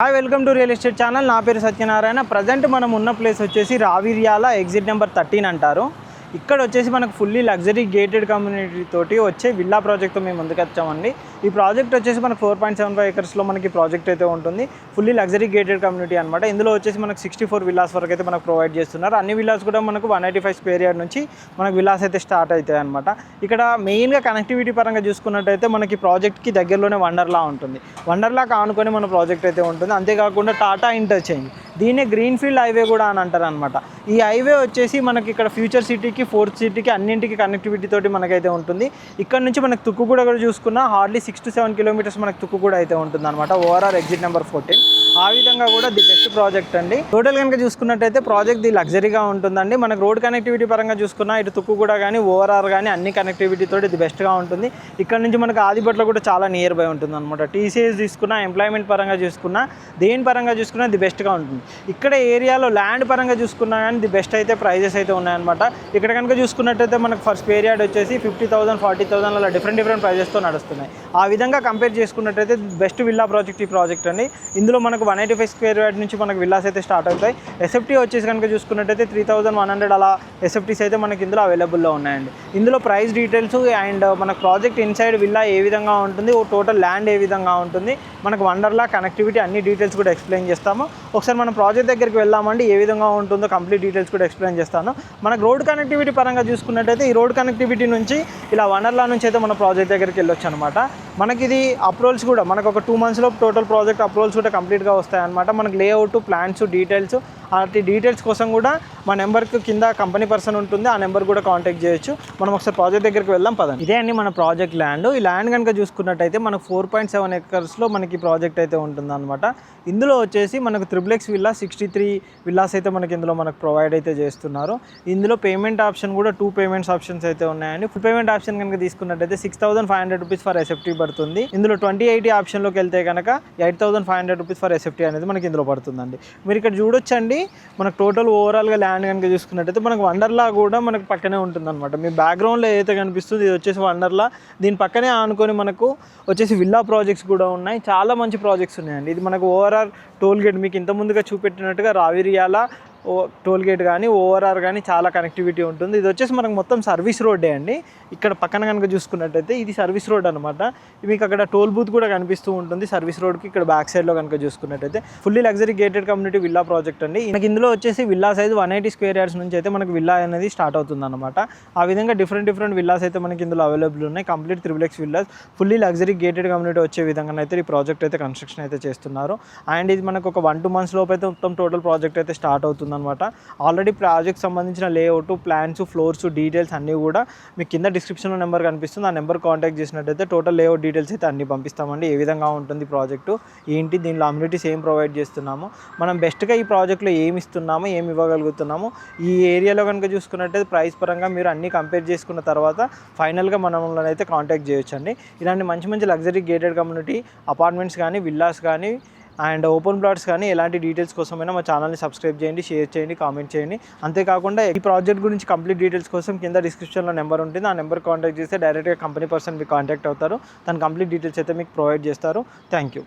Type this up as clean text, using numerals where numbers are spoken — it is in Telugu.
Hi welcome to real estate channel. నా పేరు సత్యనారాయణ. ప్రజెంట్ మనం ఉన్న ప్లేస్ వచ్చేసి రావిర్యాల ఎగ్జిట్ నెంబర్ 13 అంటారు. ఇక్కడ వచ్చేసి మనకు ఫుల్లీ లగ్జరీ గేటెడ్ కమ్యూనిటీ తోటి వచ్చే విల్లా ప్రాజెక్ట్తో మేము ముందుకు వచ్చామండి. ఈ ప్రాజెక్ట్ వచ్చేసి మనకు 4.75 ఎకర్స్లో మనకి ప్రాజెక్ట్ అయితే ఉంటుంది. ఫుల్లీ లగ్జరీ గేటెడ్ కమ్యూనిటీ అనమాట. ఇందులో వచ్చేసి మనకు 64 విల్లాస్ వరకు అయితే మనకు ప్రొవైడ్ చేస్తున్నారు. అన్ని విల్లాస్ కూడా మనకు 185 స్క్వేర్ యార్డ్ నుంచి మనకు విల్లాస్ అయితే స్టార్ట్ అవుతాయి అనమాట. ఇక్కడ మెయిన్గా కనెక్టివిటీ పరంగా చూసుకున్నట్టయితే మనకి ప్రాజెక్ట్కి దగ్గరలోనే వండర్లా ఉంటుంది. వండర్లా ఆనుకొని మన ప్రాజెక్ట్ అయితే ఉంటుంది. అంతేకాకుండా టాటా ఇంటర్చేంజ్, దీన్నే గ్రీన్ఫీల్డ్ హైవే కూడా అని అంటారు అనమాట. ఈ హైవే వచ్చేసి మనకి ఇక్కడ ఫ్యూచర్ సిటీకి, ఫోర్త్ సిటీకి అన్నింటికి కనెక్టివిటీ తోటి మనకైతే ఉంటుంది. ఇక్కడ నుంచి మనకు తుక్కుగూడ కూడా చూసుకున్నా హార్డ్లీ 6 to 7 కిలోమీటర్స్ మనకు తుక్కుగూడ అయితే ఉంటుంది అనమాట. ఓవరాల్ ఎగ్జిట్ నెంబర్ 14 ఆ విధంగా కూడా ది బెస్ట్ ప్రాజెక్ట్ అండి. టోటల్ కనుక చూసుకున్నట్టయితే ప్రాజెక్ట్ ది లగ్జరీగా ఉంటుందండి. మనకు రోడ్ కనెక్టివిటీ పరంగా చూసుకున్నా ఇటు తుక్కుగూడ కానీ ఓవరాల్ కానీ అన్ని కనెక్టివిటీ తోటి ది బెస్ట్గా ఉంటుంది. ఇక్కడ నుంచి మనకు ఆదిపట్ల కూడా చాలా నియర్ బై ఉంటుంది అనమాట. టీసీఎస్ తీసుకున్నా, ఎంప్లాయ్మెంట్ పరంగా చూసుకున్నా, దేని పరంగా చూసుకున్నా ది బెస్ట్గా ఉంటుంది. ఇక్కడ ఏరియాలో ల్యాండ్ పరంగా చూసుకున్నా కానీ ది బెస్ట్ అయితే ప్రైజెస్ అయితే ఉన్నాయన్నమాట. ఇక్కడ కనుక చూసుకున్నట్టయితే మనకు ఫర్ స్క్వేర్ యార్డ్ వచ్చేసి 50,000, 40,000 అలా డిఫరెంట్ ప్రైజెస్తో నడుస్తున్నాయి. ఆ విధంగా కంపేర్ చేసుకున్నట్టయితే బెస్ట్ విల్లా ప్రాజెక్ట్ ఈ ప్రాజెక్ట్ అండి. ఇందులో మనకు 185 స్క్వేర్ యార్డ్ నుంచి మనకు విల్లాస్ అయితే స్టార్ట్ అవుతాయి. ఎస్ఎఫ్టీ వచ్చేసి కనుక చూసుకున్నట్టయితే 3,100 అలా ఎస్ఎఫ్టీస్ అయితే మనకి ఇందులో అవైలబుల్లో ఉన్నాయండి. ఇందులో ప్రైస్ డీటెయిల్స్ అండ్ మనకు ప్రాజెక్ట్ ఇన్సైడ్ విల్లా ఏ విధంగా ఉంటుంది, టోటల్ ల్యాండ్ ఏ విధంగా ఉంటుంది, మనకు వండర్లా కనెక్టివిటీ అన్ని డీటెయిల్స్ కూడా ఎక్స్ప్లెయిన్ చేస్తాము. ఒకసారి మనం ప్రాజెక్ట్ దగ్గరికి వెళ్దామండి. ఏ విధంగా ఉంటుందో కంప్లీట్ డీటెయిల్స్ కూడా ఎక్స్ప్లెయిన్ చేస్తాను. మనకు రోడ్ కనెక్టివిటీ పరంగా చూసుకున్నట్టయితే ఈ రోడ్ కనెక్టివిటీ నుంచి ఇలా వండర్లా నుంచి అయితే మన ప్రాజెక్ట్ దగ్గరికి వెళ్ళొచ్చు అనమాట. మనకి ఇది అప్రూవల్స్ కూడా మనకు ఒక 2 monthsలో టోటల్ ప్రాజెక్ట్ అప్రూవల్స్ కూడా కంప్లీట్గా వస్తాయన్నమాట. మనకు లేఅవుట్, ప్లాన్స్, డీటెయిల్స్, వాటి డీటెయిల్స్ కోసం కూడా మా నెంబర్కి కింద కంపెనీ పర్సన్ ఉంటుంది. ఆ నెంబర్ కూడా కాంటాక్ట్ చేయొచ్చు. మనం ఒకసారి ప్రాజెక్ట్ దగ్గరికి వెళ్దాం పదండి. ఇదే అండి మన ప్రాజెక్ట్ ల్యాండ్. ఈ ల్యాండ్ కనుక చూసుకున్నట్టయితే మనకు 4.7 ఎకర్స్లో మనకి ప్రాజెక్ట్ అయితే ఉంటుంది అనమాట. ఇందులో వచ్చేసి మనకు XXX విల్లా 63 విల్లాస్ అయితే మనకి ఇందులో మనకు ప్రొవైడ్ అయితే చేస్తున్నారు. ఇందులో పేమెంట్ ఆప్షన్ కూడా 2 పేమెంట్స్ ఆప్షన్స్ అయితే ఉన్నాయండి. ఫుల్ పేమెంట్ ఆప్షన్ కనుక తీసుకున్నట్టయితే 6,500 రూపీస్ ఫర్ ఎస్ఎఫ్టీ పడుతుంది. ఇందులో 2080 ఆప్షన్లోకి వెళ్తే కనుక 8,500 రూపీస్ ఫర్ ఎస్ఎఫ్టీ అనేది మనకి ఇందులో పడుతుందండి. మీరు ఇక్కడ చూడొచ్చండి, మనకు టోటల్ ఓవరాల్గా ల్యాండ్ కనుక చూసుకున్నట్టయితే మనకు వండర్లా కూడా మనకు పక్కనే ఉంటుంది అనమాట. మీ బ్యాక్గ్రౌండ్లో ఏదైతే కనిపిస్తుంది ఇది వచ్చేసి వండర్లా. దీని పక్కనే ఆనుకొని మనకు వచ్చేసి విల్లా ప్రాజెక్ట్స్ కూడా ఉన్నాయి. చాలా మంచి ప్రాజెక్ట్స్ ఉన్నాయండి. ఇది మనకు ఓవరాల్ టోల్ గేట్ మీకు ఇంత ముందుగా చూపెట్టినట్టుగా రావిర్యాల టోల్ గేట్ కానీ ఓవరాల్ కానీ చాలా కనెక్టివిటీ ఉంటుంది. ఇది వచ్చేసి మనకు మొత్తం సర్వీస్ రోడ్డే అండి. ఇక్కడ పక్కన కనుక చూసుకున్నట్టయితే ఇది సర్వీస్ రోడ్ అనమాట. మీకు అక్కడ టోల్ బూత్ కూడా కనిపిస్తూ ఉంటుంది సర్వీస్ రోడ్కి. ఇక్కడ బ్యాక్ సైడ్లో కనుక చూసుకున్నట్టయితే fully luxury gated community villa project అండి. మనకి ఇందులో వచ్చేసి విల్లా సైజ్ 180 స్క్వేర్ యార్డ్స్ నుంచి అయితే మనకు విల్లా అనేది స్టార్ట్ అవుతుంది అనమాట. ఆ విధంగా డిఫరెంట్ విల్లాస్ అయితే మనకి ఇందులో అవైలబుల్ ఉన్నాయి. Complete XXX villas fully luxury gated community వచ్చే విధంగా అయితే ఈ ప్రాజెక్ట్ అయితే కన్స్ట్రక్షన్ అయితే చేస్తున్నారు. అండ్ ఇది మనకు ఒక 1-2 months లోపు అయితే మొత్తం టోటల్ ప్రాజెక్ట్ అయితే స్టార్ట్ అవుతుంది అనమాట. ఆల్రెడీ ప్రాజెక్ట్ సంబంధించిన లేఅవుట్, ప్లాన్స్, ఫ్లోర్స్, డీటెయిల్స్ అన్నీ కూడా మీకు కింద డిస్క్రిప్షన్లో నెంబర్ కనిపిస్తుంది. ఆ నెంబర్ కాంటాక్ట్ చేసినట్టయితే టోటల్ లేఅవుట్ డీటెయిల్స్ అయితే అన్నీ పంపిస్తామండి. ఏ విధంగా ఉంటుంది ప్రాజెక్టు ఏంటి, దీనిలో అమ్యూనిటీస్ ఏం ప్రొవైడ్ చేస్తున్నాము, మనం బెస్ట్గా ఈ ప్రాజెక్ట్లో ఏమి ఇస్తున్నాము, ఏమి ఇవ్వగలుగుతున్నాము, ఈ ఏరియాలో కనుక చూసుకున్నట్టయితే ప్రైస్ పరంగా మీరు అన్నీ కంపేర్ చేసుకున్న తర్వాత ఫైనల్గా మనల్ని అయితే కాంటాక్ట్ చేయొచ్చండి. ఇలాంటి మంచి లగ్జరీ గేటెడ్ కమ్యూనిటీ అపార్ట్మెంట్స్ కానీ, విల్లాస్ కానీ అండ్ ఓపెన్ ప్లాట్స్ కానీ ఎలాంటి డీటెయిల్స్ కోసమైనా మా ఛానల్ని సబ్స్క్రైబ్ చేయండి, షేర్ చేయండి, కామెంట్ చేయండి. అంతేకాకుండా ఈ ప్రాజెక్ట్ గురించి కంప్లీట్ డీటెయిల్స్ కోసం కింద డిస్క్రిప్షన్లో నెంబర్ ఉంటుంది. ఆ నెంబర్ కాంటాక్ట్ చేస్తే డైరెక్ట్గా కంపెనీ పర్సన్ మీకు కాంటాక్ట్ అవుతారు. దాని కంప్లీట్ డీటెయిల్స్ అయితే మీకు ప్రొవైడ్ చేస్తారు. Thank you.